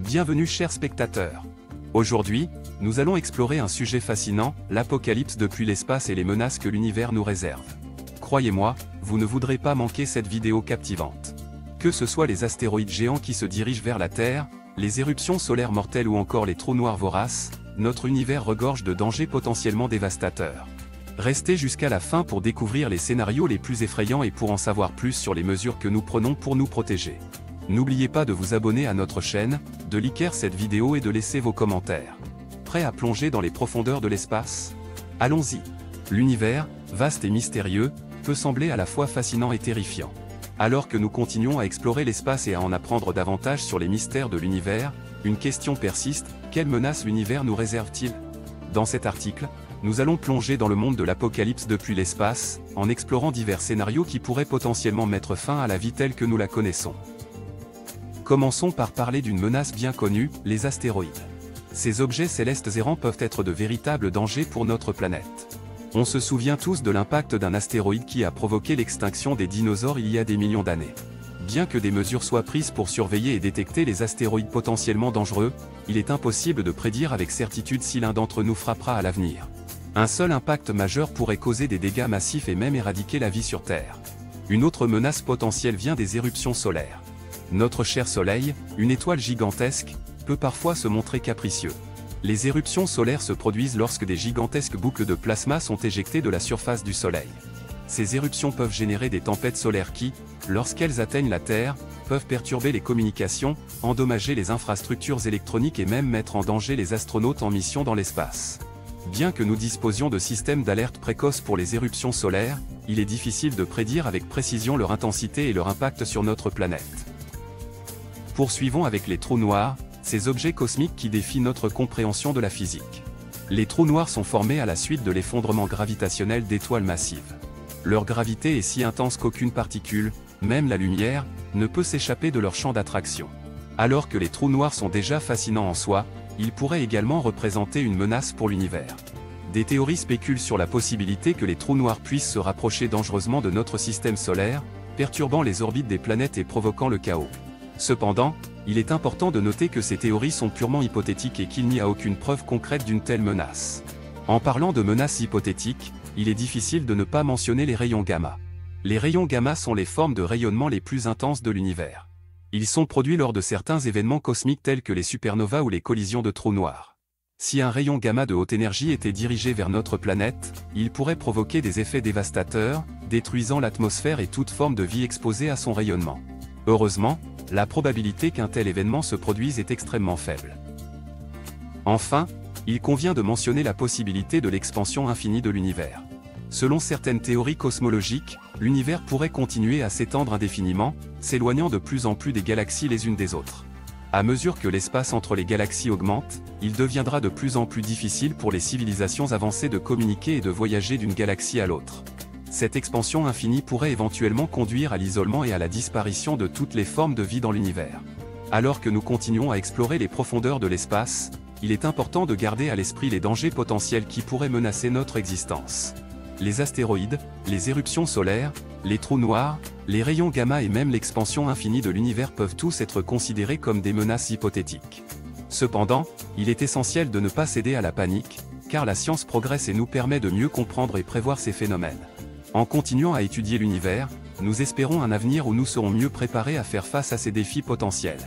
Bienvenue chers spectateurs. Aujourd'hui, nous allons explorer un sujet fascinant, l'apocalypse depuis l'espace et les menaces que l'univers nous réserve. Croyez-moi, vous ne voudrez pas manquer cette vidéo captivante. Que ce soit les astéroïdes géants qui se dirigent vers la Terre, les éruptions solaires mortelles ou encore les trous noirs voraces, notre univers regorge de dangers potentiellement dévastateurs. Restez jusqu'à la fin pour découvrir les scénarios les plus effrayants et pour en savoir plus sur les mesures que nous prenons pour nous protéger. N'oubliez pas de vous abonner à notre chaîne, de liker cette vidéo et de laisser vos commentaires. Prêt à plonger dans les profondeurs de l'espace? Allons-y. L'univers, vaste et mystérieux, peut sembler à la fois fascinant et terrifiant. Alors que nous continuons à explorer l'espace et à en apprendre davantage sur les mystères de l'univers, une question persiste: quelles menaces l'univers nous réserve-t-il? Dans cet article, nous allons plonger dans le monde de l'apocalypse depuis l'espace, en explorant divers scénarios qui pourraient potentiellement mettre fin à la vie telle que nous la connaissons. Commençons par parler d'une menace bien connue, les astéroïdes. Ces objets célestes errants peuvent être de véritables dangers pour notre planète. On se souvient tous de l'impact d'un astéroïde qui a provoqué l'extinction des dinosaures il y a des millions d'années. Bien que des mesures soient prises pour surveiller et détecter les astéroïdes potentiellement dangereux, il est impossible de prédire avec certitude si l'un d'entre nous frappera à l'avenir. Un seul impact majeur pourrait causer des dégâts massifs et même éradiquer la vie sur Terre. Une autre menace potentielle vient des éruptions solaires. Notre cher Soleil, une étoile gigantesque, peut parfois se montrer capricieux. Les éruptions solaires se produisent lorsque des gigantesques boucles de plasma sont éjectées de la surface du Soleil. Ces éruptions peuvent générer des tempêtes solaires qui, lorsqu'elles atteignent la Terre, peuvent perturber les communications, endommager les infrastructures électroniques et même mettre en danger les astronautes en mission dans l'espace. Bien que nous disposions de systèmes d'alerte précoce pour les éruptions solaires, il est difficile de prédire avec précision leur intensité et leur impact sur notre planète. Poursuivons avec les trous noirs, ces objets cosmiques qui défient notre compréhension de la physique. Les trous noirs sont formés à la suite de l'effondrement gravitationnel d'étoiles massives. Leur gravité est si intense qu'aucune particule, même la lumière, ne peut s'échapper de leur champ d'attraction. Alors que les trous noirs sont déjà fascinants en soi, ils pourraient également représenter une menace pour l'univers. Des théories spéculent sur la possibilité que les trous noirs puissent se rapprocher dangereusement de notre système solaire, perturbant les orbites des planètes et provoquant le chaos. Cependant, il est important de noter que ces théories sont purement hypothétiques et qu'il n'y a aucune preuve concrète d'une telle menace. En parlant de menaces hypothétiques, il est difficile de ne pas mentionner les rayons gamma. Les rayons gamma sont les formes de rayonnement les plus intenses de l'univers. Ils sont produits lors de certains événements cosmiques tels que les supernovas ou les collisions de trous noirs. Si un rayon gamma de haute énergie était dirigé vers notre planète, il pourrait provoquer des effets dévastateurs, détruisant l'atmosphère et toute forme de vie exposée à son rayonnement. Heureusement, la probabilité qu'un tel événement se produise est extrêmement faible. Enfin, il convient de mentionner la possibilité de l'expansion infinie de l'univers. Selon certaines théories cosmologiques, l'univers pourrait continuer à s'étendre indéfiniment, s'éloignant de plus en plus des galaxies les unes des autres. À mesure que l'espace entre les galaxies augmente, il deviendra de plus en plus difficile pour les civilisations avancées de communiquer et de voyager d'une galaxie à l'autre. Cette expansion infinie pourrait éventuellement conduire à l'isolement et à la disparition de toutes les formes de vie dans l'univers. Alors que nous continuons à explorer les profondeurs de l'espace, il est important de garder à l'esprit les dangers potentiels qui pourraient menacer notre existence. Les astéroïdes, les éruptions solaires, les trous noirs, les rayons gamma et même l'expansion infinie de l'univers peuvent tous être considérés comme des menaces hypothétiques. Cependant, il est essentiel de ne pas céder à la panique, car la science progresse et nous permet de mieux comprendre et prévoir ces phénomènes. En continuant à étudier l'univers, nous espérons un avenir où nous serons mieux préparés à faire face à ces défis potentiels.